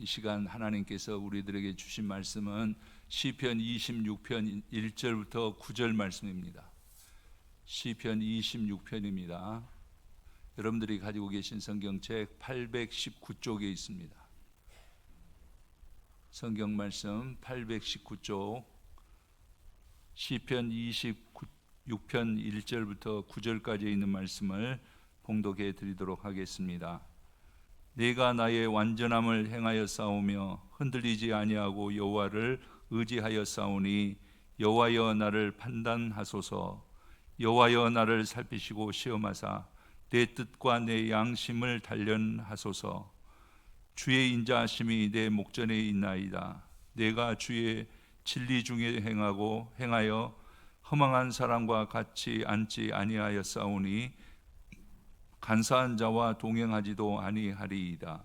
이 시간 하나님께서 우리들에게 주신 말씀은 시편 26편 1절부터 9절 말씀입니다. 시편 26편입니다. 여러분들이 가지고 계신 성경책 819쪽에 있습니다. 성경 말씀 819쪽 시편 26편 1절부터 9절까지 있는 말씀을 봉독해 드리도록 하겠습니다. 내가 나의 완전함을 행하여 싸우며 흔들리지 아니하고 여호와를 의지하여 싸우니 여호와여 나를 판단하소서. 여호와여 나를 살피시고 시험하사 내 뜻과 내 양심을 단련하소서. 주의 인자하심이 내 목전에 있나이다. 내가 주의 진리 중에 행하여 허망한 사람과 같이 앉지 아니하여 싸우니 간사한 자와 동행하지도 아니하리이다.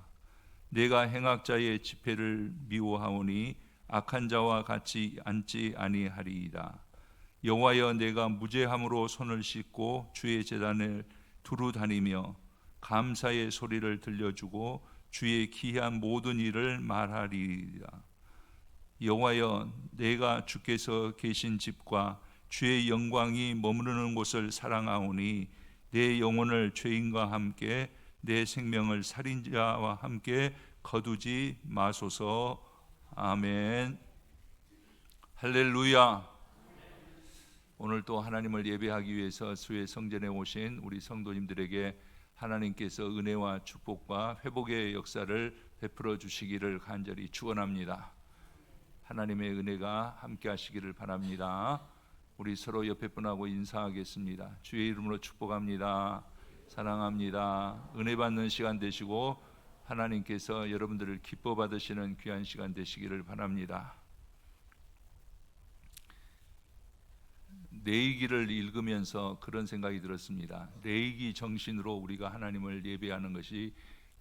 내가 행악자의 집회를 미워하오니 악한 자와 같이 앉지 아니하리이다. 여호와여 내가 무죄함으로 손을 씻고 주의 제단을 두루 다니며 감사의 소리를 들려주고 주의 기이한 모든 일을 말하리이다. 여호와여 내가 주께서 계신 집과 주의 영광이 머무르는 곳을 사랑하오니 내 영혼을 죄인과 함께 내 생명을 살인자와 함께 거두지 마소서. 아멘. 할렐루야. 오늘 또 하나님을 예배하기 위해서 수의 성전에 오신 우리 성도님들에게 하나님께서 은혜와 축복과 회복의 역사를 베풀어 주시기를 간절히 축원합니다. 하나님의 은혜가 함께 하시기를 바랍니다. 우리 서로 옆에 분하고 인사하겠습니다. 주의 이름으로 축복합니다. 사랑합니다. 은혜 받는 시간 되시고 하나님께서 여러분들을 기뻐 받으시는 귀한 시간 되시기를 바랍니다. 내이기를 읽으면서 그런 생각이 들었습니다. 내이기 정신으로 우리가 하나님을 예배하는 것이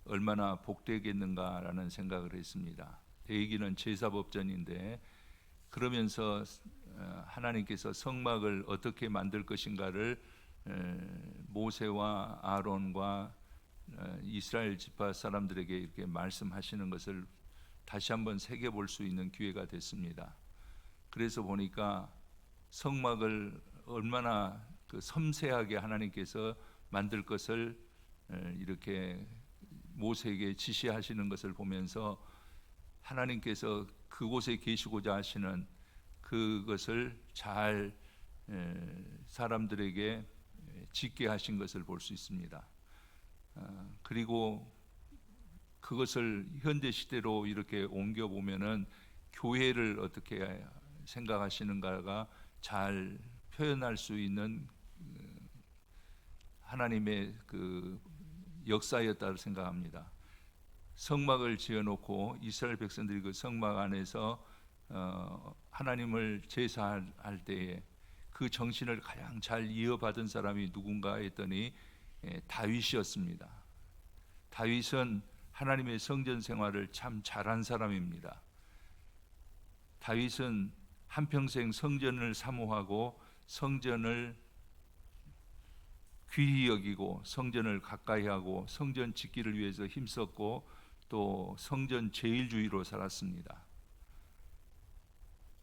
얼마나 복되겠는가라는 생각을 했습니다. 내이기는 제사법전인데 그러면서 하나님께서 성막을 어떻게 만들 것인가를 모세와 아론과 이스라엘 지파 사람들에게 이렇게 말씀하시는 것을 다시 한번 새겨볼 수 있는 기회가 됐습니다. 그래서 보니까 성막을 얼마나 섬세하게 하나님께서 만들 것을 이렇게 모세에게 지시하시는 것을 보면서 하나님께서 그곳에 계시고자 하시는 그것을 잘 사람들에게 짓게 하신 것을 볼 수 있습니다. 그리고 그것을 현대 시대로 이렇게 옮겨 보면은 교회를 어떻게 생각하시는가가 잘 표현할 수 있는 하나님의 그 역사였다고 생각합니다. 성막을 지어놓고 이스라엘 백성들이 그 성막 안에서 하나님을 제사할 때에 그 정신을 가장 잘 이어받은 사람이 누군가 했더니 다윗이었습니다. 다윗은 하나님의 성전 생활을 참 잘한 사람입니다. 다윗은 한평생 성전을 사모하고 성전을 귀히 여기고 성전을 가까이 하고 성전 짓기를 위해서 힘썼고 또 성전 제일주의로 살았습니다.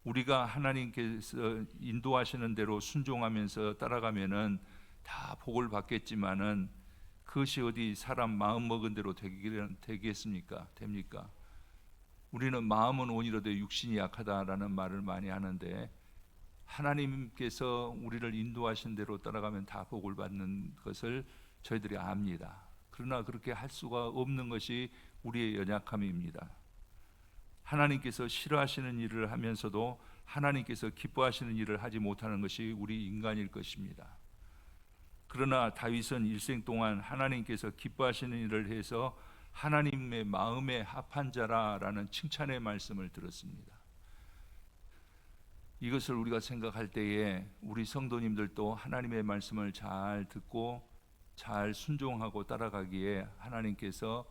우리가 하나님께서 인도하시는 대로 순종하면서 따라가면은 다 복을 받겠지만은 그것이 어디 사람 마음 먹은 대로 되겠습니까? 됩니까? 우리는 마음은 온이로되 육신이 약하다라는 말을 많이 하는데 하나님께서 우리를 인도하신 대로 따라가면 다 복을 받는 것을 저희들이 압니다. 그러나 그렇게 할 수가 없는 것이 우리의 연약함입니다. 하나님께서 싫어하시는 일을 하면서도 하나님께서 기뻐하시는 일을 하지 못하는 것이 우리 인간일 것입니다. 그러나 다윗은 일생 동안 하나님께서 기뻐하시는 일을 해서 하나님의 마음에 합한 자라라는 칭찬의 말씀을 들었습니다. 이것을 우리가 생각할 때에 우리 성도님들도 하나님의 말씀을 잘 듣고 잘 순종하고 따라가기에 하나님께서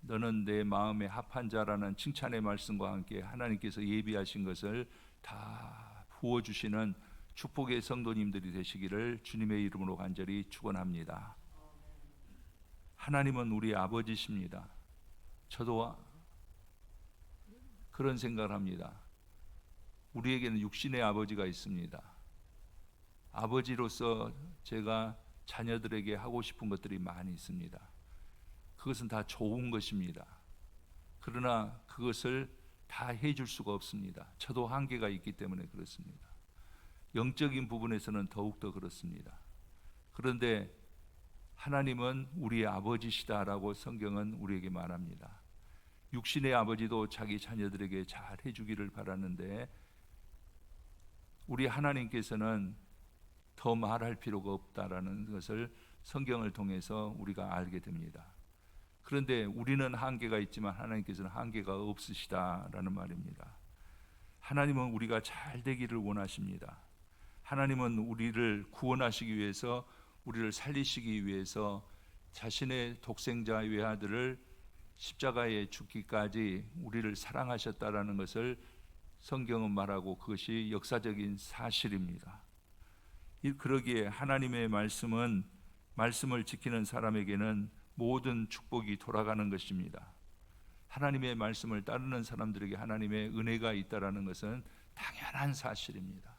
너는 내 마음에 합한 자라는 칭찬의 말씀과 함께 하나님께서 예비하신 것을 다 부어주시는 축복의 성도님들이 되시기를 주님의 이름으로 간절히 축원합니다. 하나님은 우리 아버지십니다. 저도 그런 생각을 합니다. 우리에게는 육신의 아버지가 있습니다. 아버지로서 제가 자녀들에게 하고 싶은 것들이 많이 있습니다. 그것은 다 좋은 것입니다. 그러나 그것을 다 해줄 수가 없습니다. 저도 한계가 있기 때문에 그렇습니다. 영적인 부분에서는 더욱더 그렇습니다. 그런데 하나님은 우리의 아버지시다라고 성경은 우리에게 말합니다. 육신의 아버지도 자기 자녀들에게 잘 해주기를 바라는데 우리 하나님께서는 더 말할 필요가 없다라는 것을 성경을 통해서 우리가 알게 됩니다. 그런데 우리는 한계가 있지만 하나님께서는 한계가 없으시다라는 말입니다. 하나님은 우리가 잘 되기를 원하십니다. 하나님은 우리를 구원하시기 위해서, 우리를 살리시기 위해서 자신의 독생자 외아들을 십자가에 죽기까지 우리를 사랑하셨다라는 것을 성경은 말하고 그것이 역사적인 사실입니다. 그러기에 하나님의 말씀을 지키는 사람에게는 모든 축복이 돌아가는 것입니다. 하나님의 말씀을 따르는 사람들에게 하나님의 은혜가 있다라는 것은 당연한 사실입니다.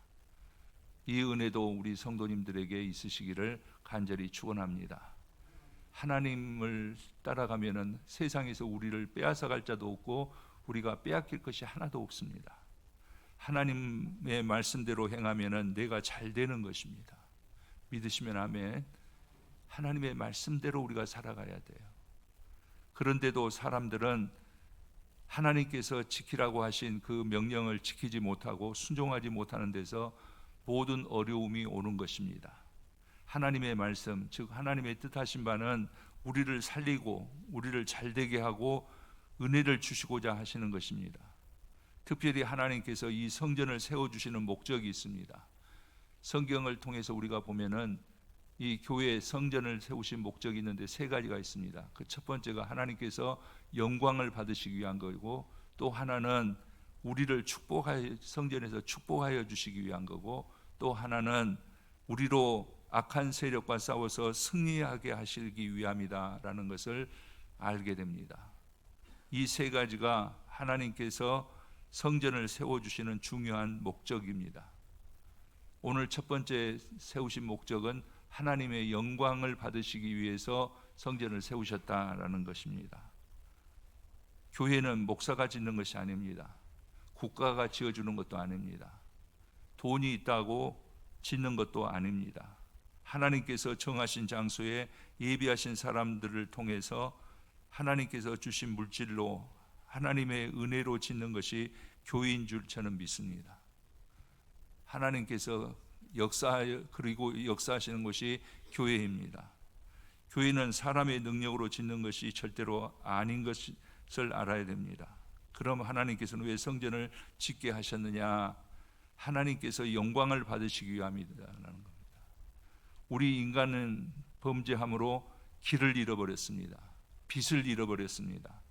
이 은혜도 우리 성도님들에게 있으시기를 간절히 축원합니다. 하나님을 따라가면은 세상에서 우리를 빼앗아갈 자도 없고 우리가 빼앗길 것이 하나도 없습니다. 하나님의 말씀대로 행하면은 내가 잘 되는 것입니다. 믿으시면 아멘. 하나님의 말씀대로 우리가 살아가야 돼요. 그런데도 사람들은 하나님께서 지키라고 하신 그 명령을 지키지 못하고 순종하지 못하는 데서 모든 어려움이 오는 것입니다. 하나님의 말씀, 즉 하나님의 뜻하신 바는 우리를 살리고 우리를 잘되게 하고 은혜를 주시고자 하시는 것입니다. 특별히 하나님께서 이 성전을 세워주시는 목적이 있습니다. 성경을 통해서 우리가 보면은 이 교회 성전을 세우신 목적이 있는데 세 가지가 있습니다. 그 첫 번째가 하나님께서 영광을 받으시기 위한 거고, 또 하나는 우리를 성전에서 축복하여 주시기 위한 거고, 또 하나는 우리로 악한 세력과 싸워서 승리하게 하시기 위함이다라는 것을 알게 됩니다. 이 세 가지가 하나님께서 성전을 세워주시는 중요한 목적입니다. 오늘 첫 번째 세우신 목적은 하나님의 영광을 받으시기 위해서 성전을 세우셨다라는 것입니다. 교회는 목사가 짓는 것이 아닙니다. 국가가 지어주는 것도 아닙니다. 돈이 있다고 짓는 것도 아닙니다. 하나님께서 정하신 장소에 예비하신 사람들을 통해서 하나님께서 주신 물질로 하나님의 은혜로 짓는 것이 교회인 줄 저는 믿습니다. 하나님께서 역사하시는 것이 교회입니다. 교회는 사람의 능력으로 짓는 것이 절대로 아닌 것을 알아야 됩니다. 그럼 하나님께서는 왜 성전을 짓게 하셨느냐? 하나님께서 영광을 받으시기 위함이다라는 겁니다. 우리 인간은 범죄함으로 길을 잃어버렸습니다. 빛을 잃어버렸습니다.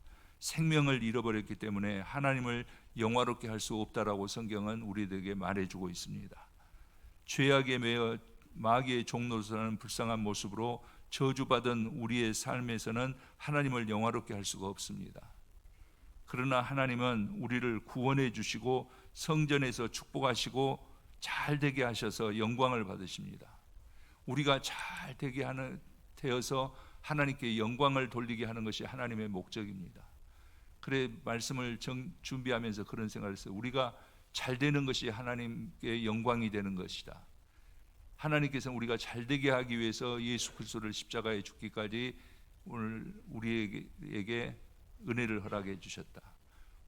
생명을 잃어버렸기 때문에 하나님을 영화롭게 할 수 없다라고 성경은 우리들에게 말해주고 있습니다. 죄악에 매여 마귀의 종노릇하는 불쌍한 모습으로 저주받은 우리의 삶에서는 하나님을 영화롭게 할 수가 없습니다. 그러나 하나님은 우리를 구원해 주시고 성전에서 축복하시고 잘 되게 하셔서 영광을 받으십니다. 우리가 잘 되게 되어서 하나님께 영광을 돌리게 하는 것이 하나님의 목적입니다. 그래 말씀을 준비하면서 그런 생각을 했어요. 우리가 잘 되는 것이 하나님께 영광이 되는 것이다. 하나님께서는 우리가 잘 되게 하기 위해서 예수 그리스도를 십자가에 죽기까지 오늘 우리에게 은혜를 허락해 주셨다.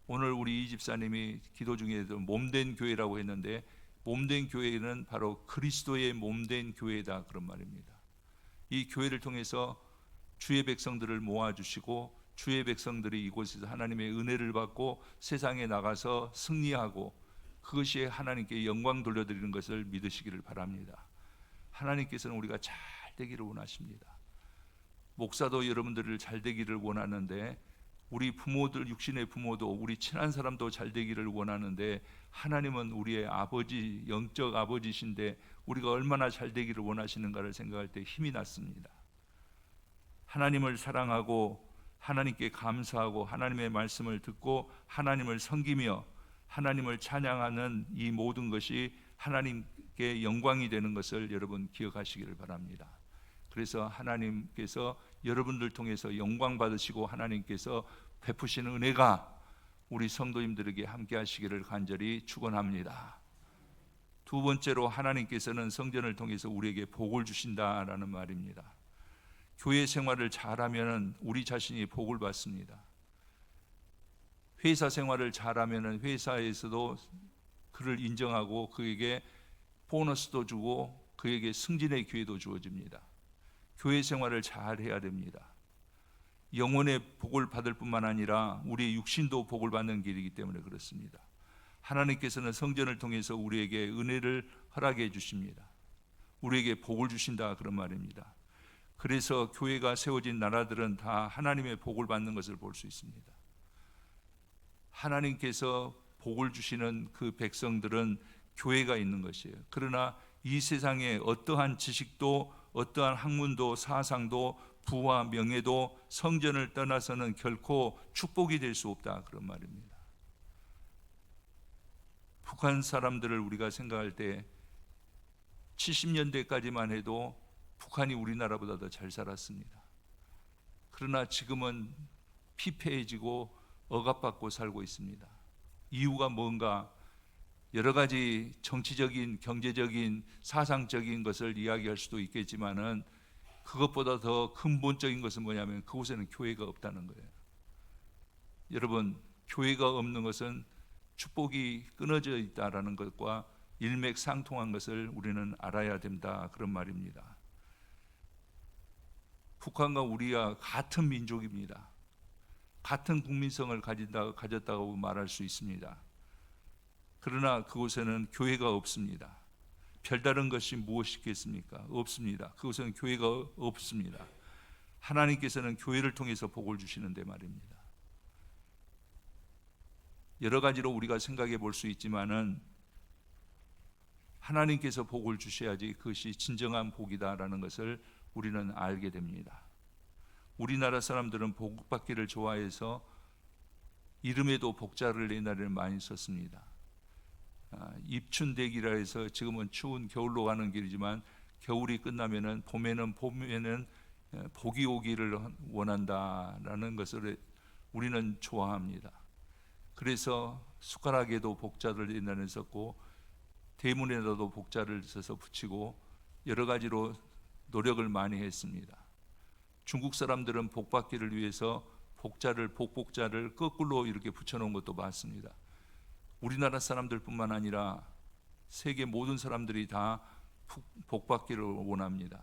오늘 우리 이 집사님이 기도 중에도 몸된 교회라고 했는데, 몸된 교회는 바로 그리스도의 몸된 교회다, 그런 말입니다. 이 교회를 통해서 주의 백성들을 모아주시고 주의 백성들이 이곳에서 하나님의 은혜를 받고 세상에 나가서 승리하고 그것이 하나님께 영광 돌려드리는 것을 믿으시기를 바랍니다. 하나님께서는 우리가 잘 되기를 원하십니다. 목사도 여러분들을 잘 되기를 원하는데, 우리 부모들, 육신의 부모도, 우리 친한 사람도 잘 되기를 원하는데, 하나님은 우리의 아버지, 영적 아버지신데 우리가 얼마나 잘 되기를 원하시는가를 생각할 때 힘이 났습니다. 하나님을 사랑하고 하나님께 감사하고 하나님의 말씀을 듣고 하나님을 섬기며 하나님을 찬양하는 이 모든 것이 하나님께 영광이 되는 것을 여러분 기억하시기를 바랍니다. 그래서 하나님께서 여러분들 통해서 영광 받으시고 하나님께서 베푸시는 은혜가 우리 성도님들에게 함께 하시기를 간절히 축원합니다. 두 번째로 하나님께서는 성전을 통해서 우리에게 복을 주신다라는 말입니다. 교회 생활을 잘하면 우리 자신이 복을 받습니다. 회사 생활을 잘하면 회사에서도 그를 인정하고 그에게 보너스도 주고 그에게 승진의 기회도 주어집니다. 교회 생활을 잘해야 됩니다. 영혼의 복을 받을 뿐만 아니라 우리의 육신도 복을 받는 길이기 때문에 그렇습니다. 하나님께서는 성전을 통해서 우리에게 은혜를 허락해 주십니다. 우리에게 복을 주신다 그런 말입니다. 그래서 교회가 세워진 나라들은 다 하나님의 복을 받는 것을 볼 수 있습니다. 하나님께서 복을 주시는 그 백성들은 교회가 있는 것이에요. 그러나 이 세상에 어떠한 지식도 어떠한 학문도 사상도 부와 명예도 성전을 떠나서는 결코 축복이 될 수 없다 그런 말입니다. 북한 사람들을 우리가 생각할 때 70년대까지만 해도 북한이 우리나라보다 더 잘 살았습니다. 그러나 지금은 피폐해지고 억압받고 살고 있습니다. 이유가 뭔가 여러 가지 정치적인, 경제적인, 사상적인 것을 이야기할 수도 있겠지만은 그것보다 더 근본적인 것은 뭐냐면 그곳에는 교회가 없다는 거예요. 여러분, 교회가 없는 것은 축복이 끊어져 있다라는 것과 일맥상통한 것을 우리는 알아야 된다 그런 말입니다. 북한과 우리가 같은 민족입니다. 같은 국민성을 가졌다고 말할 수 있습니다. 그러나 그곳에는 교회가 없습니다. 별다른 것이 무엇이겠습니까? 없습니다. 그곳에는 교회가 없습니다. 하나님께서는 교회를 통해서 복을 주시는데 말입니다. 여러 가지로 우리가 생각해 볼 수 있지만은 하나님께서 복을 주셔야지 그것이 진정한 복이다라는 것을 우리는 알게 됩니다. 우리나라 사람들은 복 받기를 좋아해서 이름에도 복자를 옛날에는 많이 썼습니다. 입춘대기라 해서 지금은 추운 겨울로 가는 길이지만 겨울이 끝나면은 봄에는 복이 오기를 원한다라는 것을 우리는 좋아합니다. 그래서 숟가락에도 복자를 옛날에 썼고 대문에도 복자를 써서 붙이고 여러 가지로 노력을 많이 했습니다. 중국 사람들은 복 받기를 위해서 복자를 거꾸로 이렇게 붙여놓은 것도 봤습니다. 우리나라 사람들뿐만 아니라 세계 모든 사람들이 다 복 받기를 원합니다.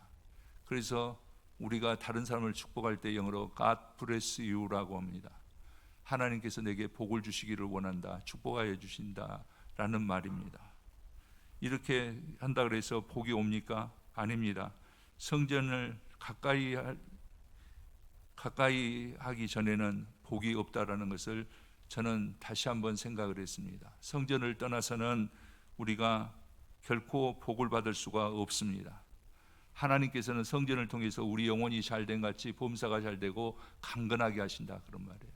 그래서 우리가 다른 사람을 축복할 때 영어로 God bless you라고 합니다. 하나님께서 내게 복을 주시기를 원한다, 축복하여 주신다라는 말입니다. 이렇게 한다 그래서 복이 옵니까? 아닙니다. 성전을 가까이 하기 전에는 복이 없다라는 것을 저는 다시 한번 생각을 했습니다. 성전을 떠나서는 우리가 결코 복을 받을 수가 없습니다. 하나님께서는 성전을 통해서 우리 영혼이 잘된 같이 범사가 잘되고 강건하게 하신다 그런 말이에요.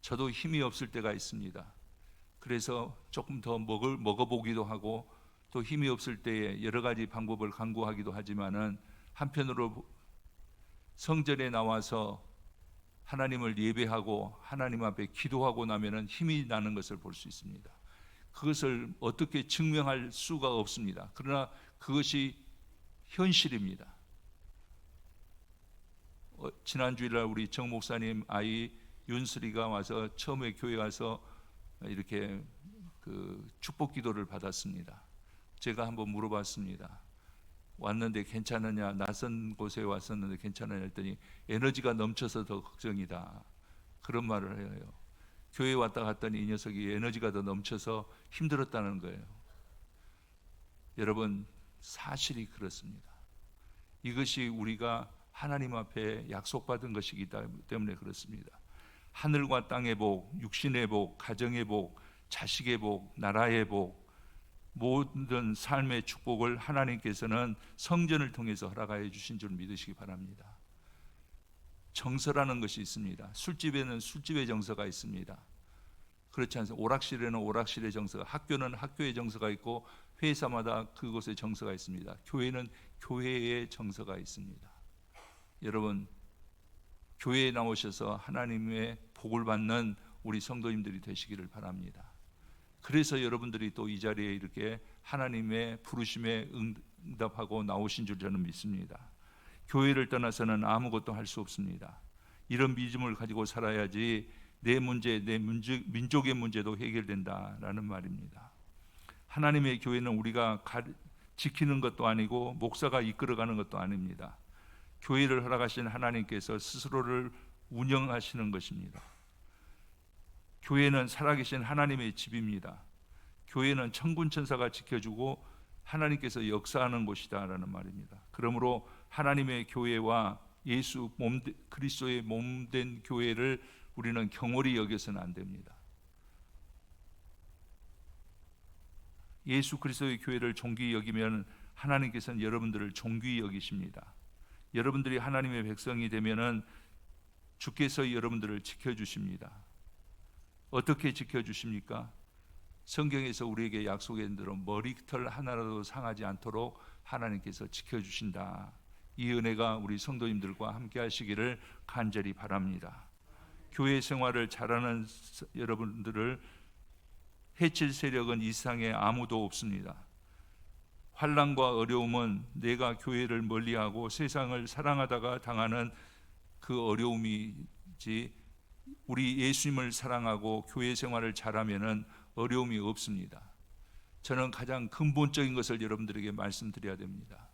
저도 힘이 없을 때가 있습니다. 그래서 조금 더 먹어보기도 하고 또 힘이 없을 때에 여러 가지 방법을 강구하기도 하지만은 한편으로 성전에 나와서 하나님을 예배하고 하나님 앞에 기도하고 나면은 힘이 나는 것을 볼 수 있습니다. 그것을 어떻게 증명할 수가 없습니다. 그러나 그것이 현실입니다. 지난 주일날 우리 정 목사님 아이 윤슬이가 와서 처음에 교회 와서 이렇게 그 축복 기도를 받았습니다. 제가 한번 물어봤습니다. 왔는데 괜찮으냐? 낯선 곳에 왔었는데 괜찮으냐 했더니 에너지가 넘쳐서 더 걱정이다 그런 말을 해요. 교회에 왔다 갔더니 이 녀석이 에너지가 더 넘쳐서 힘들었다는 거예요. 여러분, 사실이 그렇습니다. 이것이 우리가 하나님 앞에 약속받은 것이기 때문에 그렇습니다. 하늘과 땅의 복, 육신의 복, 가정의 복, 자식의 복, 나라의 복, 모든 삶의 축복을 하나님께서는 성전을 통해서 허락하여 주신 줄 믿으시기 바랍니다. 정서라는 것이 있습니다. 술집에는 술집의 정서가 있습니다. 그렇지 않습니까? 오락실에는 오락실의 정서가, 학교는 학교의 정서가 있고 회사마다 그곳의 정서가 있습니다. 교회는 교회의 정서가 있습니다. 여러분, 교회에 나오셔서 하나님의 복을 받는 우리 성도님들이 되시기를 바랍니다. 그래서 여러분들이 또 이 자리에 이렇게 하나님의 부르심에 응답하고 나오신 줄 저는 믿습니다. 교회를 떠나서는 아무것도 할 수 없습니다. 이런 믿음을 가지고 살아야지 내 문제, 내 민족의 문제도 해결된다라는 말입니다. 하나님의 교회는 우리가 지키는 것도 아니고 목사가 이끌어가는 것도 아닙니다. 교회를 허락하신 하나님께서 스스로를 운영하시는 것입니다. 교회는 살아계신 하나님의 집입니다. 교회는 천군천사가 지켜주고 하나님께서 역사하는 곳이다라는 말입니다. 그러므로 하나님의 교회와 예수 그리스도의 몸된 교회를 우리는 경홀히 여겨서는 안 됩니다. 예수 그리스도의 교회를 존귀히 여기면 하나님께서는 여러분들을 존귀히 여기십니다. 여러분들이 하나님의 백성이 되면은 주께서 여러분들을 지켜주십니다. 어떻게 지켜주십니까? 성경에서 우리에게 약속한 대로 머리털 하나라도 상하지 않도록 하나님께서 지켜주신다. 이 은혜가 우리 성도님들과 함께 하시기를 간절히 바랍니다. 교회 생활을 잘하는 여러분들을 해칠 세력은 이 세상에 아무도 없습니다. 환난과 어려움은 내가 교회를 멀리하고 세상을 사랑하다가 당하는 그 어려움이지, 우리 예수님을 사랑하고 교회 생활을 잘하면은 어려움이 없습니다. 저는 가장 근본적인 것을 여러분들에게 말씀드려야 됩니다.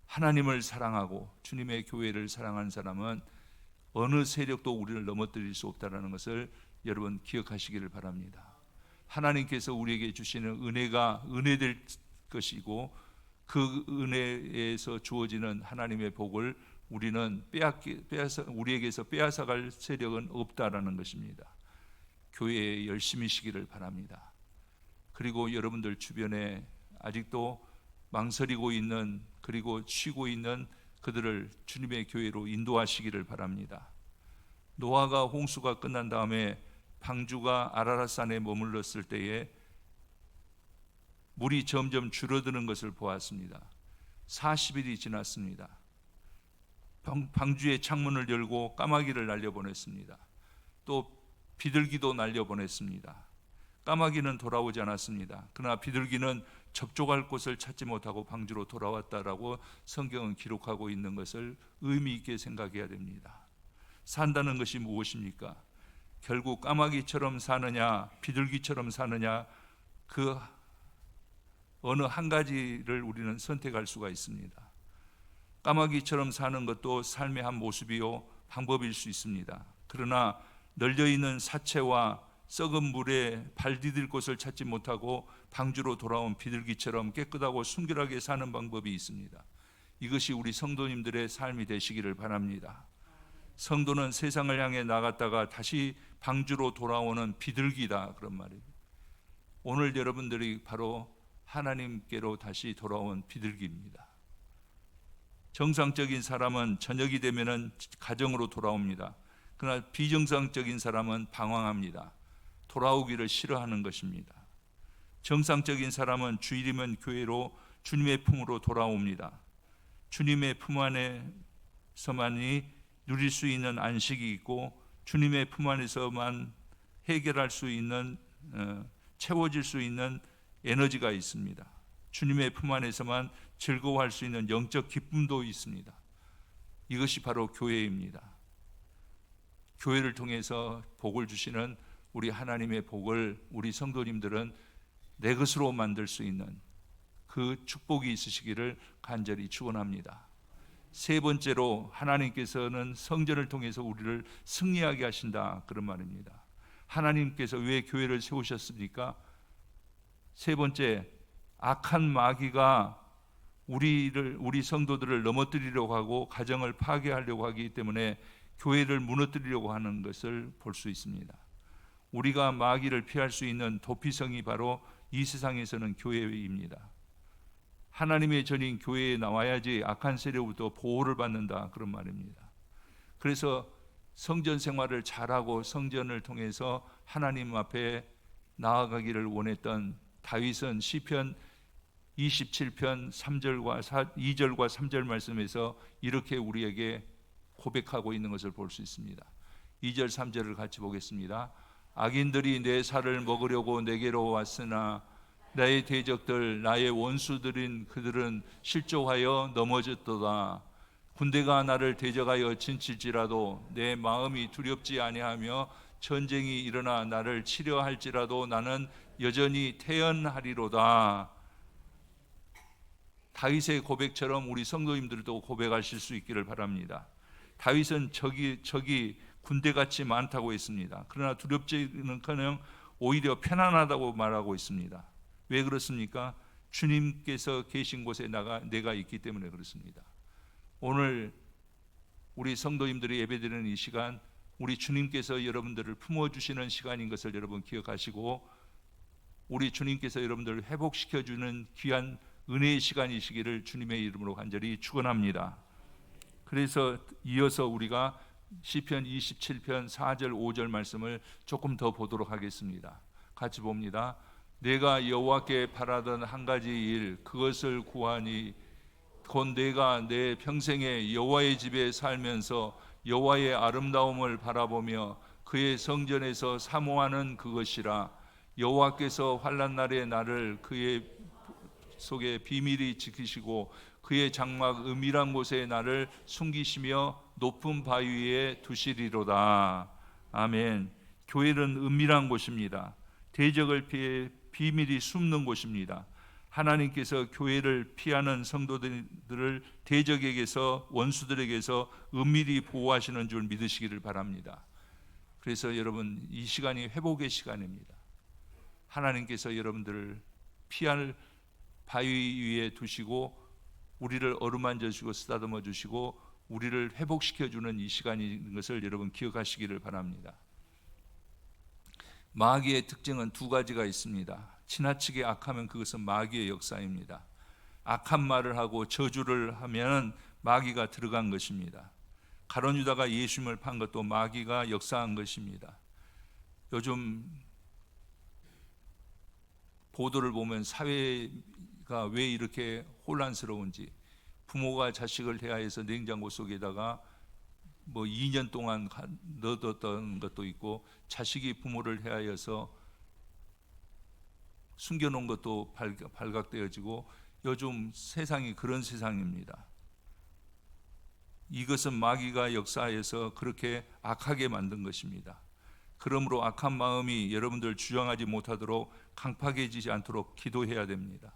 하나님을 사랑하고 주님의 교회를 사랑하는 사람은 어느 세력도 우리를 넘어뜨릴 수 없다는 것을 여러분 기억하시기를 바랍니다. 하나님께서 우리에게 주시는 은혜가 은혜될 것이고 그 은혜에서 주어지는 하나님의 복을 우리는 우리에게서 빼앗아갈 세력은 없다라는 것입니다. 교회에 열심히시기를 바랍니다. 그리고 여러분들 주변에 아직도 망설이고 있는, 그리고 쉬고 있는 그들을 주님의 교회로 인도하시기를 바랍니다. 노아가 홍수가 끝난 다음에 방주가 아라랏산에 머물렀을 때에 물이 점점 줄어드는 것을 보았습니다. 40일이 지났습니다. 방주의 창문을 열고 까마귀를 날려보냈습니다. 또 비둘기도 날려보냈습니다. 까마귀는 돌아오지 않았습니다. 그러나 비둘기는 접촉할 곳을 찾지 못하고 방주로 돌아왔다라고 성경은 기록하고 있는 것을 의미 있게 생각해야 됩니다. 산다는 것이 무엇입니까? 결국 까마귀처럼 사느냐 비둘기처럼 사느냐, 그 어느 한 가지를 우리는 선택할 수가 있습니다. 까마귀처럼 사는 것도 삶의 한 모습이요 방법일 수 있습니다. 그러나 널려있는 사체와 썩은 물에 발 디딜 곳을 찾지 못하고 방주로 돌아온 비둘기처럼 깨끗하고 순결하게 사는 방법이 있습니다. 이것이 우리 성도님들의 삶이 되시기를 바랍니다. 성도는 세상을 향해 나갔다가 다시 방주로 돌아오는 비둘기다, 그런 말입니다. 오늘 여러분들이 바로 하나님께로 다시 돌아온 비둘기입니다. 정상적인 사람은 저녁이 되면은 가정으로 돌아옵니다. 그러나 비정상적인 사람은 방황합니다. 돌아오기를 싫어하는 것입니다. 정상적인 사람은 주일이면 교회로 주님의 품으로 돌아옵니다. 주님의 품 안에서만이 누릴 수 있는 안식이 있고 주님의 품 안에서만 해결할 수 있는, 채워질 수 있는 에너지가 있습니다. 주님의 품 안에서만 즐거워할 수 있는 영적 기쁨도 있습니다. 이것이 바로 교회입니다. 교회를 통해서 복을 주시는 우리 하나님의 복을 우리 성도님들은 내 것으로 만들 수 있는 그 축복이 있으시기를 간절히 축원합니다. 세 번째로, 하나님께서는 성전을 통해서 우리를 승리하게 하신다, 그런 말입니다. 하나님께서 왜 교회를 세우셨습니까? 세 번째, 악한 마귀가 우리 성도들을 넘어뜨리려고 하고 가정을 파괴하려고 하기 때문에 교회를 무너뜨리려고 하는 것을 볼 수 있습니다. 우리가 마귀를 피할 수 있는 도피성이 바로 이 세상에서는 교회입니다. 하나님의 전인 교회에 나와야지 악한 세력부터 보호를 받는다, 그런 말입니다. 그래서 성전 생활을 잘하고 성전을 통해서 하나님 앞에 나아가기를 원했던 다윗은 시편 27편 2절과 3절 말씀에서 이렇게 우리에게 고백하고 있는 것을 볼 수 있습니다. 2절 3절을 같이 보겠습니다. 악인들이 내 살을 먹으려고 내게로 왔으나 나의 대적들 나의 원수들인 그들은 실족하여 넘어졌도다. 군대가 나를 대적하여 진칠지라도 내 마음이 두렵지 아니하며 전쟁이 일어나 나를 치려 할지라도 나는 여전히 태연하리로다. 다윗의 고백처럼 우리 성도님들도 고백하실 수 있기를 바랍니다. 다윗은 적이 군대같이 많다고 했습니다. 그러나 두렵지는커녕 오히려 편안하다고 말하고 있습니다. 왜 그렇습니까? 주님께서 계신 곳에 내가 있기 때문에 그렇습니다. 오늘 우리 성도님들이 예배드리는 이 시간, 우리 주님께서 여러분들을 품어주시는 시간인 것을 여러분 기억하시고, 우리 주님께서 여러분들을 회복시켜주는 귀한 은혜의 시간이시기를 주님의 이름으로 간절히 축원합니다. 그래서 이어서 우리가 시편 27편 4절 5절 말씀을 조금 더 보도록 하겠습니다. 같이 봅니다. 내가 여호와께 바라던 한 가지 일 그것을 구하니 곧 내가 내 평생에 여호와의 집에 살면서 여호와의 아름다움을 바라보며 그의 성전에서 사모하는 그것이라. 여호와께서 환난 날에 나를 그의 속에 비밀히 지키시고 그의 장막 은밀한 곳에 나를 숨기시며 높은 바위 위에 두시리로다. 아멘. 교회는 은밀한 곳입니다. 대적을 피해 비밀이 숨는 곳입니다. 하나님께서 교회를 피하는 성도들을 대적에게서, 원수들에게서 은밀히 보호하시는 줄 믿으시기를 바랍니다. 그래서 여러분, 이 시간이 회복의 시간입니다. 하나님께서 여러분들을 피할 바위 위에 두시고 우리를 어루만져 주시고 쓰다듬어 주시고 우리를 회복시켜 주는 이 시간인 것을 여러분 기억하시기를 바랍니다. 마귀의 특징은 두 가지가 있습니다. 지나치게 악하면 그것은 마귀의 역사입니다. 악한 말을 하고 저주를 하면 마귀가 들어간 것입니다. 가룟 유다가 예수님을 판 것도 마귀가 역사한 것입니다. 요즘 보도를 보면 사회가 왜 이렇게 혼란스러운지, 부모가 자식을 대하여서 냉장고 속에다가 2년 동안 넣어뒀던 것도 있고, 자식이 부모를 대하여서 숨겨놓은 것도 발각되어지고, 요즘 세상이 그런 세상입니다. 이것은 마귀가 역사해서 그렇게 악하게 만든 것입니다. 그러므로 악한 마음이 여러분들 주장하지 못하도록 강팍해지지 않도록 기도해야 됩니다.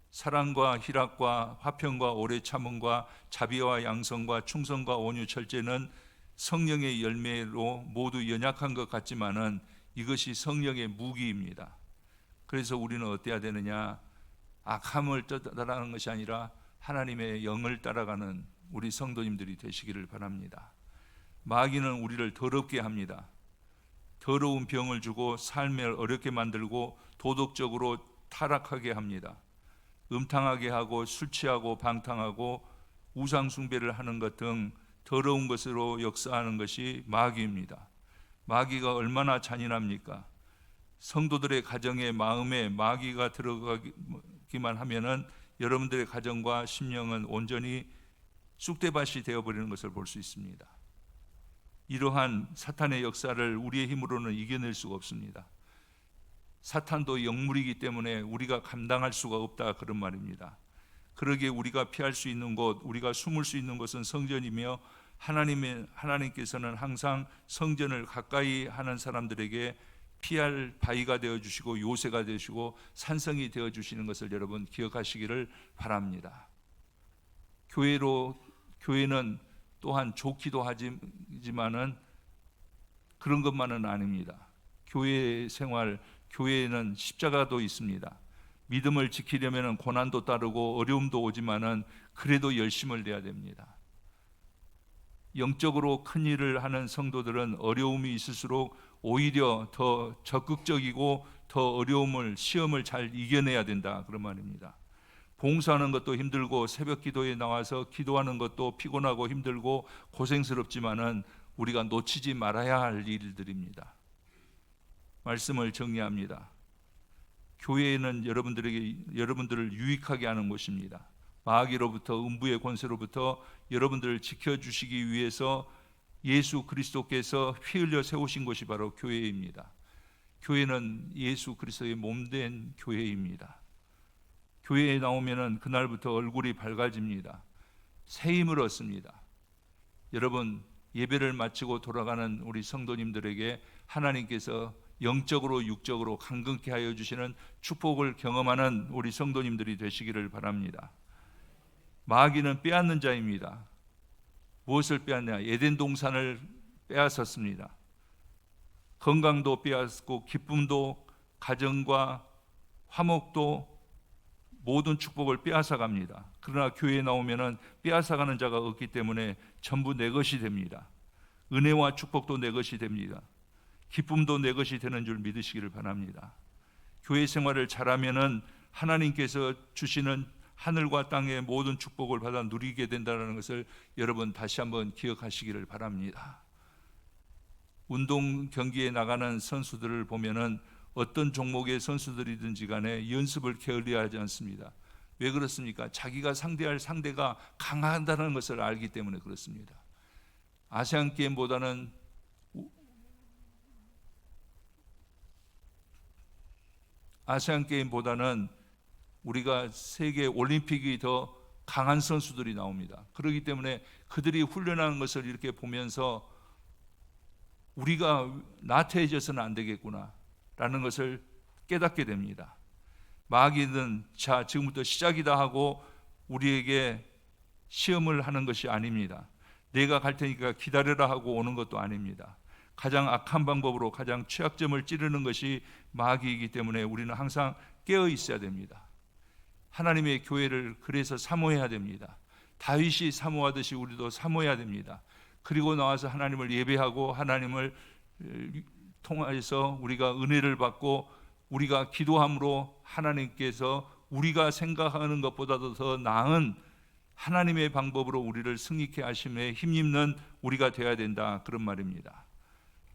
사랑과 희락과 화평과 오래 참음과 자비와 양성과 충성과 온유 절제는 성령의 열매로 모두 연약한 것 같지만은 이것이 성령의 무기입니다. 그래서 우리는 어때야 되느냐? 악함을 따라가는 것이 아니라 하나님의 영을 따라가는 우리 성도님들이 되시기를 바랍니다. 마귀는 우리를 더럽게 합니다. 더러운 병을 주고 삶을 어렵게 만들고 도덕적으로 타락하게 합니다. 음탕하게 하고 술 취하고 방탕하고 우상 숭배를 하는 것 등 더러운 것으로 역사하는 것이 마귀입니다. 마귀가 얼마나 잔인합니까? 성도들의 가정에 마음에 마귀가 들어가기만 하면은 여러분들의 가정과 심령은 온전히 쑥대밭이 되어버리는 것을 볼 수 있습니다. 이러한 사탄의 역사를 우리의 힘으로는 이겨낼 수가 없습니다. 사탄도 영물이기 때문에 우리가 감당할 수가 없다, 그런 말입니다. 그러기에 우리가 피할 수 있는 곳, 우리가 숨을 수 있는 곳은 성전이며, 하나님께서는 항상 성전을 가까이 하는 사람들에게 피할 바위가 되어주시고 요새가 되시고 산성이 되어주시는 것을 여러분 기억하시기를 바랍니다. 교회는 또한 좋기도 하지만은 그런 것만은 아닙니다. 교회 생활, 교회에는 십자가도 있습니다. 믿음을 지키려면 고난도 따르고 어려움도 오지만은 그래도 열심을 내야 됩니다. 영적으로 큰 일을 하는 성도들은 어려움이 있을수록 오히려 더 적극적이고 더 시험을 잘 이겨내야 된다, 그런 말입니다. 봉사하는 것도 힘들고 새벽 기도에 나와서 기도하는 것도 피곤하고 힘들고 고생스럽지만은 우리가 놓치지 말아야 할 일들입니다. 말씀을 정리합니다. 교회는 여러분들을 유익하게 하는 곳입니다. 마귀로부터, 음부의 권세로부터 여러분들을 지켜주시기 위해서 예수 그리스도께서 피 흘려 세우신 것이 바로 교회입니다. 교회는 예수 그리스도의 몸된 교회입니다. 교회에 나오면은 그날부터 얼굴이 밝아집니다. 새 힘을 얻습니다. 여러분, 예배를 마치고 돌아가는 우리 성도님들에게 하나님께서 영적으로 육적으로 강건케 하여 주시는 축복을 경험하는 우리 성도님들이 되시기를 바랍니다. 마귀는 빼앗는 자입니다. 무엇을 빼앗냐? 에덴 동산을 빼앗았습니다. 건강도 빼앗고 기쁨도, 가정과 화목도, 모든 축복을 빼앗아 갑니다. 그러나 교회에 나오면은 빼앗아 가는 자가 없기 때문에 전부 내 것이 됩니다. 은혜와 축복도 내 것이 됩니다. 기쁨도 내 것이 되는 줄 믿으시기를 바랍니다. 교회 생활을 잘하면은 하나님께서 주시는 하늘과 땅의 모든 축복을 받아 누리게 된다는 것을 여러분 다시 한번 기억하시기를 바랍니다. 운동 경기에 나가는 선수들을 보면은 어떤 종목의 선수들이든지 간에 연습을 게을리하지 않습니다. 왜 그렇습니까? 자기가 상대할 상대가 강하다는 것을 알기 때문에 그렇습니다. 아시안 게임보다는 우리가 세계 올림픽이 더 강한 선수들이 나옵니다. 그렇기 때문에 그들이 훈련하는 것을 이렇게 보면서 우리가 나태해져서는 안 되겠구나 라는 것을 깨닫게 됩니다. 마귀는 자 지금부터 시작이다 하고 우리에게 시험을 하는 것이 아닙니다. 내가 갈 테니까 기다려라 하고 오는 것도 아닙니다. 가장 악한 방법으로 가장 취약점을 찌르는 것이 마귀이기 때문에 우리는 항상 깨어 있어야 됩니다. 하나님의 교회를 그래서 사모해야 됩니다. 다윗이 사모하듯이 우리도 사모해야 됩니다. 그리고 나와서 하나님을 예배하고 하나님을 통해서 우리가 은혜를 받고 우리가 기도함으로 하나님께서 우리가 생각하는 것보다도 더 나은 하나님의 방법으로 우리를 승리케 하심에 힘입는 우리가 되어야 된다, 그런 말입니다.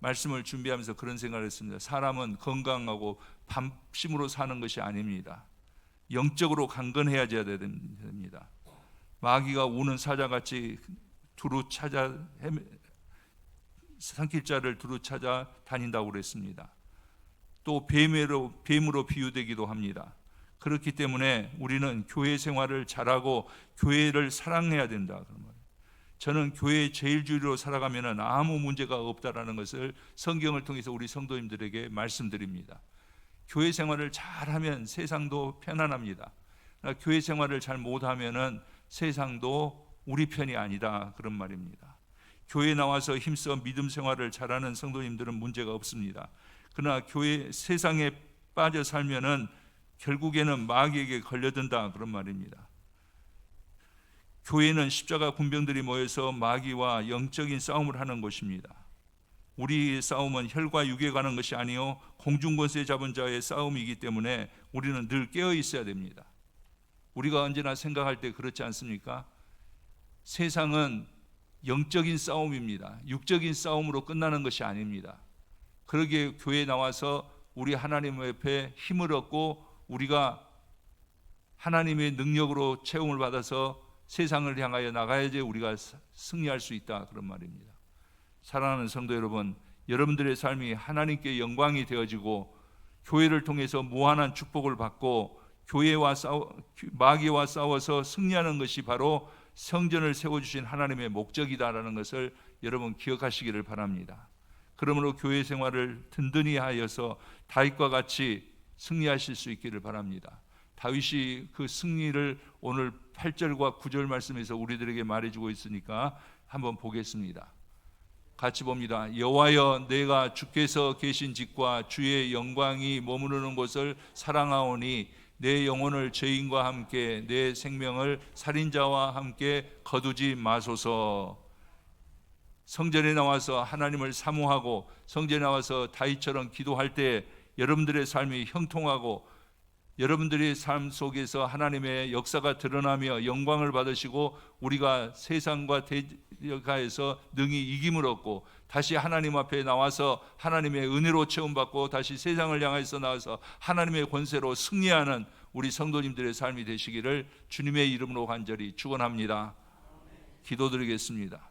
말씀을 준비하면서 그런 생각을 했습니다. 사람은 건강하고 밤심으로 사는 것이 아닙니다. 영적으로 강건해야 됩니다. 마귀가 우는 사자같이 산길자를 두루 찾아 다닌다고 그랬습니다. 또 뱀으로 비유되기도 합니다. 그렇기 때문에 우리는 교회 생활을 잘하고 교회를 사랑해야 된다, 그런 말이에요. 저는 교회 제일주의로 살아가면 아무 문제가 없다라는 것을 성경을 통해서 우리 성도님들에게 말씀드립니다. 교회 생활을 잘하면 세상도 편안합니다. 교회 생활을 잘 못하면 세상도 우리 편이 아니다, 그런 말입니다. 교회에 나와서 힘써 믿음 생활을 잘하는 성도님들은 문제가 없습니다. 그러나 교회 세상에 빠져 살면은 결국에는 마귀에게 걸려든다, 그런 말입니다. 교회는 십자가 군병들이 모여서 마귀와 영적인 싸움을 하는 곳입니다. 우리의 싸움은 혈과 육에 관한 것이 아니요 공중권세 잡은 자의 싸움이기 때문에 우리는 늘 깨어 있어야 됩니다. 우리가 언제나 생각할 때 그렇지 않습니까? 세상은 영적인 싸움입니다. 육적인 싸움으로 끝나는 것이 아닙니다. 그러기에 교회에 나와서 우리 하나님 옆에 힘을 얻고 우리가 하나님의 능력으로 채움을 받아서 세상을 향하여 나가야지 우리가 승리할 수 있다, 그런 말입니다. 사랑하는 성도 여러분, 여러분들의 삶이 하나님께 영광이 되어지고 교회를 통해서 무한한 축복을 받고 마귀와 싸워서 승리하는 것이 바로 성전을 세워주신 하나님의 목적이다라는 것을 여러분 기억하시기를 바랍니다. 그러므로 교회 생활을 든든히 하여서 다윗과 같이 승리하실 수 있기를 바랍니다. 다윗이 그 승리를 오늘 8절과 9절 말씀에서 우리들에게 말해주고 있으니까 한번 보겠습니다. 같이 봅니다. 여호와여, 내가 주께서 계신 집과 주의 영광이 머무르는 곳을 사랑하오니 내 영혼을 죄인과 함께 내 생명을 살인자와 함께 거두지 마소서. 성전에 나와서 하나님을 사모하고 성전에 나와서 다윗처럼 기도할 때 여러분들의 삶이 형통하고 여러분들의 삶 속에서 하나님의 역사가 드러나며 영광을 받으시고 우리가 세상과 대적하여서 능히 이김을 얻고 다시 하나님 앞에 나와서 하나님의 은혜로 체험받고 다시 세상을 향해서 나와서 하나님의 권세로 승리하는 우리 성도님들의 삶이 되시기를 주님의 이름으로 간절히 축원합니다. 기도드리겠습니다.